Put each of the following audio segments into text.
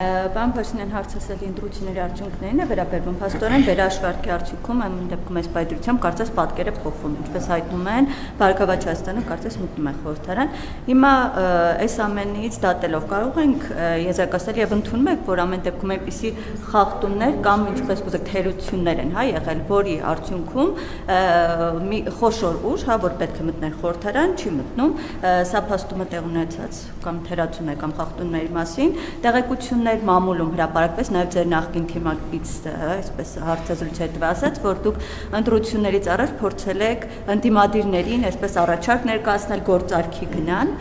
Պարոն Փաշինյան հարցասել ընտրությունների արդյունքներին է վերաբերվում փաստորեն վերահաշվարկի արդյունքում այն դեպքում այս պայծրությամբ կարծես պատկերը փոխվում է, ինչպես հայտնում են Բարգավաճ Հայաստանը կարծես մտնում է խորհրդարան։ Հիմա այս ամենից դատելով կարող ենք եզրակացնել եւ ընդունում եք, որ ամեն դեպքում այնպիսի խախտումներ կամ ինչպես կոզեք թերություններ են եղել, որի արդյունքում մի խոշոր ուժ, որ պետք է մտներ խորհրդարան, չի մտնում, սա փաստումը տեղ ունեցած կամ թերացում է կամ խախտումների մասին տեղեկություններ մամուլում հրապարակվեց նաև ձեր նախկին թիմակից այսպես հարցազրույցի հետ ասաց, որ դուք ընտրություններից առաջ փորձել եք ընդդիմադիրներին այսպես առաջարկ ներկայացնել գործարքի գնան,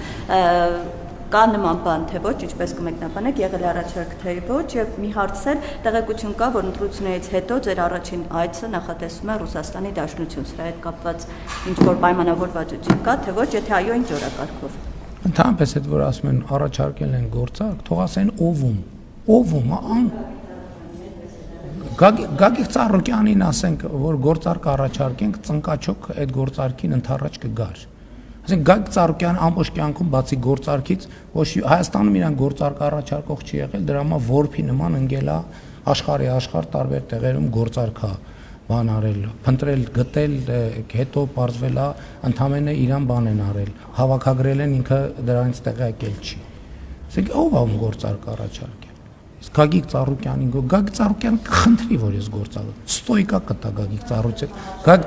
կա նման բան թե ոչ, ինչպես կմեկնաբանեք, եղել է առաջարկ թե ոչ, եւ մի հարցել տեղեկություն կա, որ ընտրություններից հետո ձեր առաջին այցը նախատեսվում է Ռուսաստանի Դաշնություն, սրա հետ կապված ինչ որ պայմանավորվածություն կա, թե ոչ, եթե այո, ինչ օրակարգով։ Ընդհանրապես այդ որ ասում են առաջարկել են գործարք, թող ասեն ով Գագիկ Ծառուկյանին ասենք, որ գործարք առաջարկենք, ծնկաչոք այդ գործարքին ընդառաջ կգար։ Ասենք Գագիկ Ծառուկյանը ամբողջ կյանքում բացի գործարքից ոչ Հայաստանում իրան գործարք առաջարկող չի եղել, դրա համար որփի նման ընկել է աշխարհի աշխարհ տարբեր տեղերում գործարքա բան արել, փնտրել, գտել, հետո պարզվել է ընդամենը իրան բան են արել, հավաքագրել են ինքը դրանից տեղյակել չի։ Ասենք ով է գործարք առաջարկել։ Իսկ Գագիկ Ծառուկյանը կխնդրի, որ ես գործարք ստոյկա կտա Գագիկ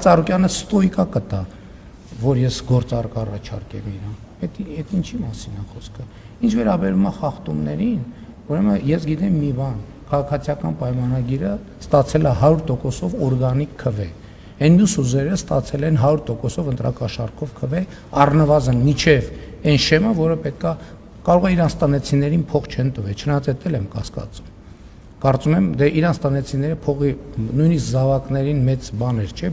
Ծառուկյանը ստոյկա կտա, որ ես գործարք առաջարկեմ իրան։ Այդ ինչի մասին է խոսքը։ Ինչ վերաբերում է խախտումներին, ուրեմն ես գիտեմ մի բան, քաղաքացիական պայմանագիրը ստացել է 100%-ով օրգանիկ քվե։ Այն մյուս ուժերը ստացել են 100%-ով ընտրակաշառքով քվե, առնվազն միջև այն շեմը, որը պետքա կարող է իրան ստանեցիներին փող չեն տվել, չնայած էլ եմ կասկածում։ Կարծում եմ դե իրան ստանեցիները փողի նույնիսկ զավակներին մեծ բաներ, չէ,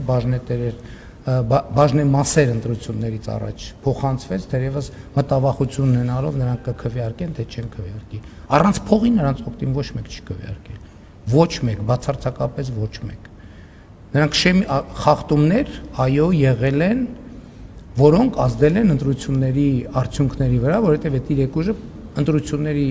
բաժնեմասեր ընտրություններից առաջ փոխանցվեց, թերևս մտավախություն ունենալով նրանք կքվեարկեն, թե չեն քվեարկի։ Առանց փողի նրանց օգտին ոչ մեկ չի քվեարկել։ Ոչ մեկ, բացարձակապես ոչ մեկ։ Նրանք խախտումներ, այո, եղել են, որոնք ազդել են ընտրությունների արդյունքների վրա, որովհետև այդ իրեք ուժը ընտրությունների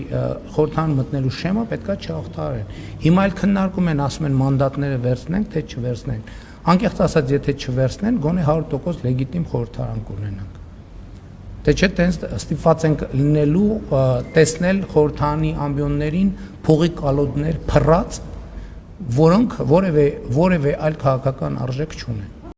խորհրդարան մտնելու շեմը պետքա չհաղթահարեն։ Հիմա էլ քննարկում են, ասում են մանդատները վերցնենք, թե չվերցնենք։ Անկեղծ ասած, եթե չվերցնեն, գոնե 100% լեգիտիմ խորհրդարան կունենանք։ Թե չէ, տենց ստիպված ենք լինելու տեսնել խորհրդարանի ամբիոններին փողի կալոդներ փռած, որոնք որևէ այլ քաղաքական արժեք չունեն։